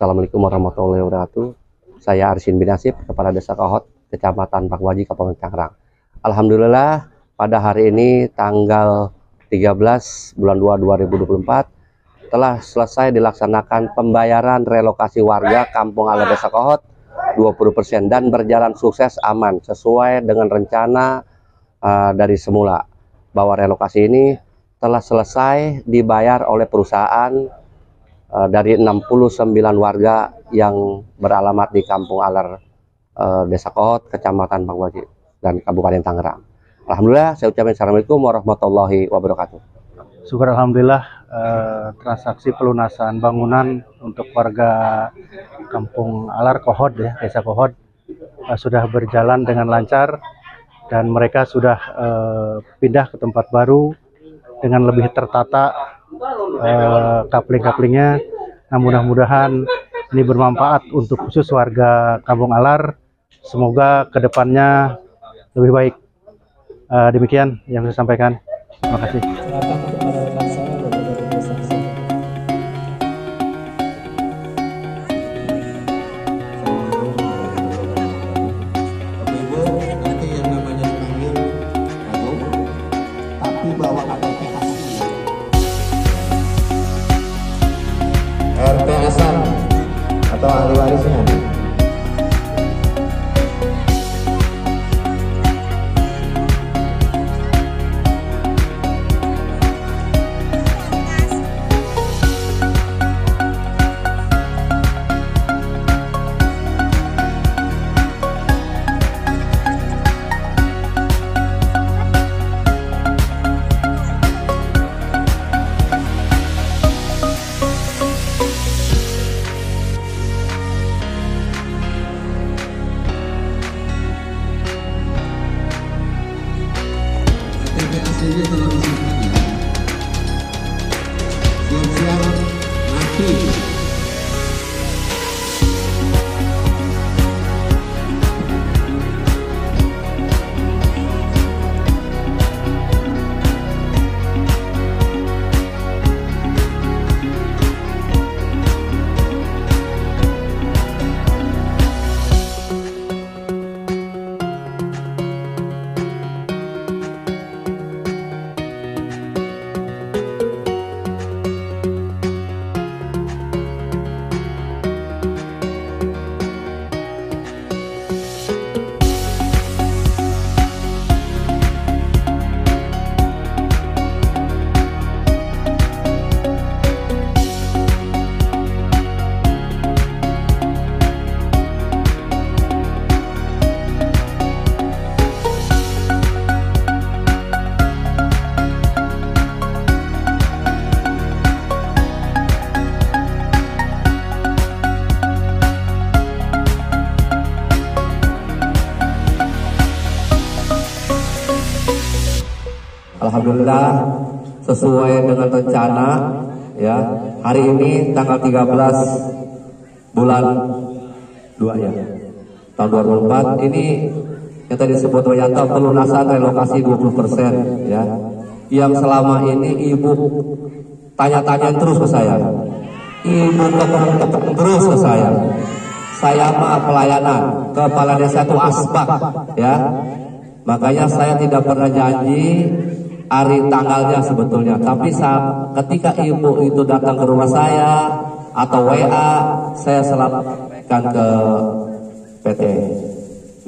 Assalamualaikum warahmatullahi wabarakatuh. Saya Arsin bin Nasib, Kepala Desa Kohot, Kecamatan Pakwaji, Kabupaten Tangerang. Alhamdulillah, pada hari ini tanggal 13 bulan 2 2024 telah selesai dilaksanakan pembayaran relokasi warga Kampung Alar Desa Kohot 20% dan berjalan sukses aman sesuai dengan rencana dari semula, bahwa relokasi ini telah selesai dibayar oleh perusahaan dari 69 warga yang beralamat di Kampung Alar Desa Kohot, Kecamatan Pakwaji dan Kabupaten Tangerang. Alhamdulillah, saya ucapkan assalamualaikum warahmatullahi wabarakatuh. Syukur alhamdulillah, transaksi pelunasan bangunan untuk warga Kampung Alar Kohot ya, Desa Kohot sudah berjalan dengan lancar dan mereka sudah pindah ke tempat baru dengan lebih tertata kapling-kaplingnya. Nah, mudah-mudahan ini bermanfaat untuk khusus warga Kampung Alar. Semoga kedepannya lebih baik. Demikian yang saya sampaikan. Terima kasih. RPS-an atau ahli warisnya. Ini telah disahkan ya. Siap-siap mati. Alhamdulillah, sesuai dengan rencana ya, hari ini tanggal 13 bulan 2 ya, tahun 2024 ini yang tadi disebut Wayanto, pelunasan relokasi 20% ya, yang selama ini ibu tanya-tanya terus ke saya, ibu tepuk terus ke saya mah pelayanan kepala desa itu asbak ya, makanya saya tidak pernah janji hari tanggalnya sebetulnya, tapi ketika ibu itu datang ke rumah saya atau WA, saya sampaikan ke PT.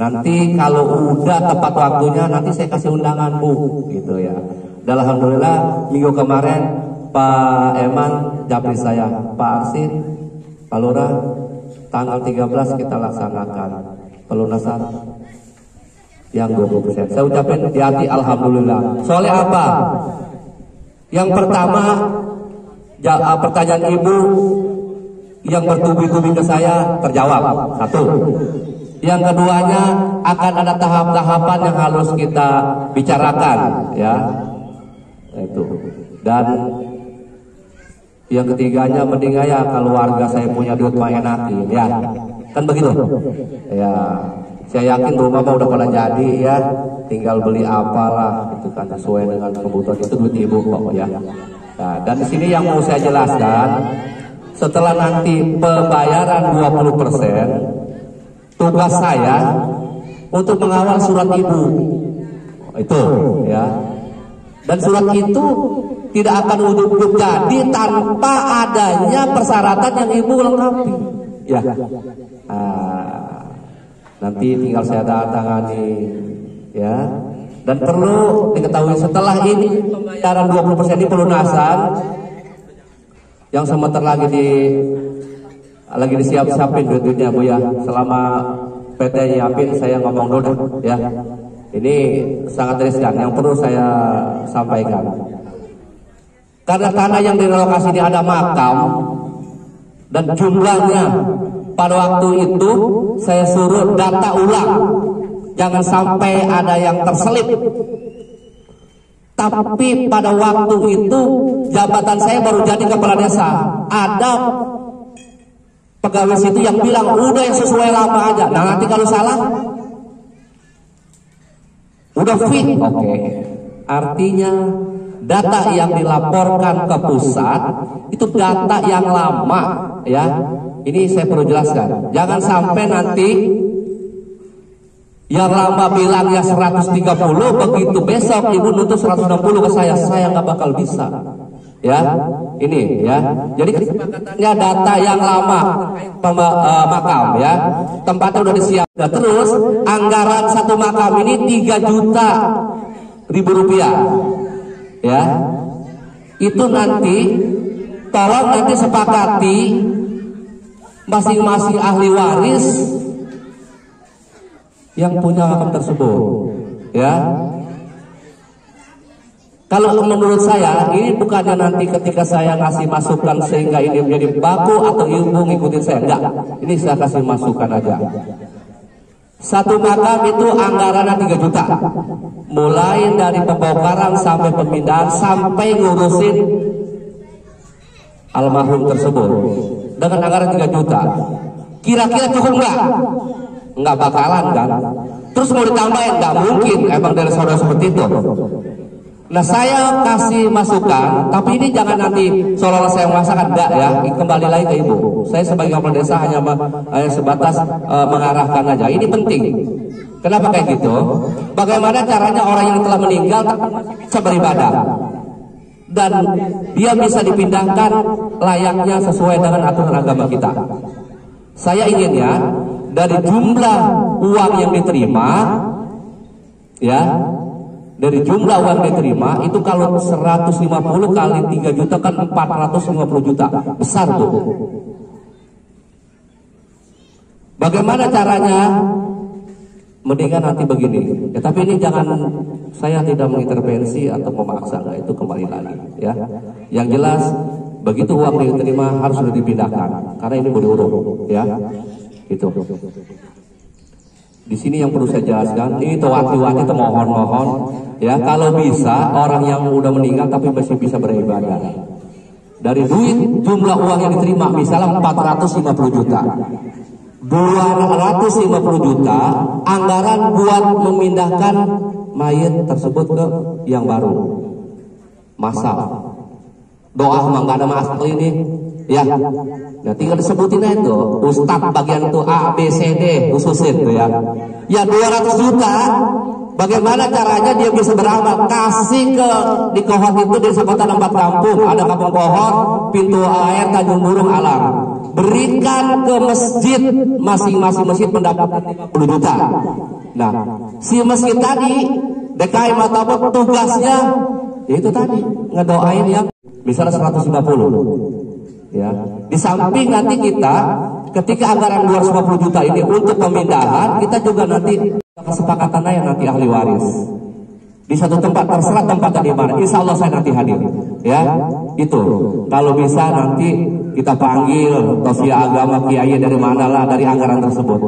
Nanti kalau udah tepat waktunya, nanti saya kasih undangan Bu, gitu ya. Dan alhamdulillah minggu kemarin Pak Eman japri saya, Pak Arsin, Pak Lurah, tanggal 13 kita laksanakan pelunasan yang 20%. Saya ucapin di hati alhamdulillah. Soalnya apa? Yang pertama, pertanyaan ibu yang bertubi-tubi ke saya terjawab. Satu. Yang keduanya, akan ada tahap-tahapan yang harus kita bicarakan, ya. Itu. Dan yang ketiganya, mending ya kalau warga saya punya duit mah enakin, ya. Kan begitu? Ya. Saya yakin rumah mah udah pada jadi ya, tinggal beli apalah gitu kan, sesuai dengan kebutuhan, itu duit ibu kok ya. Nah, dan di sini yang mau saya jelaskan, setelah nanti pembayaran 20%, tugas saya untuk mengawal surat ibu itu ya, dan surat itu tidak akan ujuk-ujuk jadi tanpa adanya persyaratan yang ibu lengkapi ya. Nanti tinggal saya tangani ya. Dan perlu diketahui setelah ini pembayaran 20% ini pelunasan yang sebentar lagi disiap-siapin duitnya Bu ya. Selama PT nyiapin saya ngomong dulu ya. Ini sangat riskan yang perlu saya sampaikan. Karena tanah yang direlokasi ini ada makam dan jumlahnya pada waktu itu saya suruh data ulang. Jangan sampai ada yang terselip. Tapi pada waktu itu jabatan saya baru jadi kepala desa. Ada pegawai situ yang bilang udah yang sesuai lama aja. Nah nanti kalau salah udah fit. Oke. Artinya data yang dilaporkan ke pusat itu data yang lama ya. Ini saya perlu jelaskan. Jangan sampai nanti yang lama bilangnya 130, begitu besok ibu nuntut 160 ke saya nggak bakal bisa. Ya, ini ya. Jadi kesepakatannya data yang lama makam ya, tempatnya udah disiap. Nah, terus anggaran satu makam ini 3 juta ribu rupiah. Ya, itu nanti tolong nanti sepakati masing-masing ahli waris yang punya makam tersebut ya. Kalau menurut saya ini bukannya nanti ketika saya ngasih masukan sehingga ini menjadi baku atau ilmu ngikutin saya, enggak. Ini saya kasih masukan aja. Satu makam itu anggarannya 3 juta, mulai dari pembongkaran sampai pemindahan sampai ngurusin almarhum tersebut dengan anggaran 3 juta. Kira-kira cukup nggak? Nggak bakalan kan. Terus mau ditambahin nggak mungkin, emang dari saudara seperti itu. Nah saya kasih masukan, tapi ini jangan nanti seolah-olah saya memaksakan, enggak ya. Kembali lagi ke ibu, saya sebagai kepala desa hanya sebatas mengarahkan aja. Ini penting. Kenapa kayak gitu? Bagaimana caranya orang yang telah meninggal bisa beribadah dan dia bisa dipindahkan layaknya sesuai dengan aturan agama kita. Saya inginnya dari jumlah uang yang diterima ya, dari jumlah uang diterima itu kalau 150 kali 3 juta kan 450 juta, besar tuh. Bagaimana caranya? Mendingan nanti begini ya, tapi ini jangan, saya tidak mengintervensi atau memaksa, nah, itu kembali lagi ya. Yang jelas begitu uang diterima harus sudah dipindahkan karena ini berurut ya. Itu di sini yang perlu saya jelaskan, ini tawati-wati itu mohon ya, kalau bisa orang yang udah meninggal tapi masih bisa beribadah, dari duit jumlah uang yang diterima misalnya 450 juta, 250 juta anggaran buat memindahkan mayat tersebut ke yang baru. Masal doa nggak ada masalah ini ya. Nah tinggal disebutin aja itu Ustadz bagian itu A, B, C, D khususin tuh ya. Ya 200 juta bagaimana caranya dia bisa beramal, kasih ke di Kohot itu di Kota 4 kampung ada kampung Kohot, pintu air Tanjung Burung Alam, berikan ke masjid, masing-masing masjid mendapatkan 50 juta. Nah si masjid tadi DKI Matapot tugasnya yaitu tadi ngedoain yang misalnya 150 ya. Di samping nanti kita ketika anggaran 250 juta ini untuk pemindahan, kita juga nanti kesepakatan yang nanti ahli waris di satu tempat, terserah tempatnya di mana, insya Allah saya nanti hadir ya. Itu kalau bisa nanti kita panggil tosia agama kiai dari mana lah dari anggaran tersebut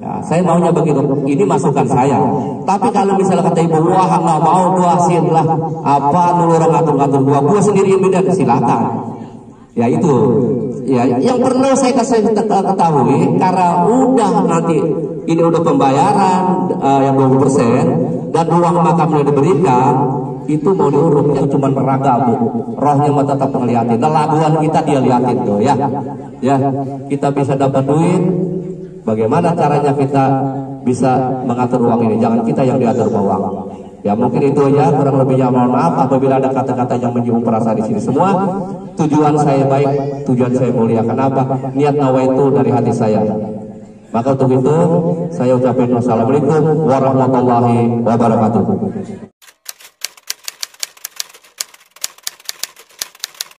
ya, saya maunya begitu. Ini masukan saya. Tapi kalau misalnya kata ibu, wah nggak mau gua sin lah apa nulu orang ngatur-ngatur gua sendiri yang beda, silakan ya. Itu ya yang perlu saya kasih ketahui, karena udah nanti ini udah pembayaran yang 20% dan uang makamnya diberikan, itu mau diuruk itu cuma raga Bu, rohnya mah tetap ngeliatin. Laguan kita dia liatin tuh ya. Ya, kita bisa dapat duit. Bagaimana caranya kita bisa mengatur uang ini? Jangan kita yang diatur uang. Ya mungkin itu aja, kurang lebihnya mohon maaf apabila ada kata-kata yang menyinggung perasaan di sini semua. Tujuan saya baik, tujuan saya mulia. Kenapa? Niat nawaitu dari hati saya. Maka untuk itu saya ucapkan wassalamualaikum warahmatullahi wabarakatuh.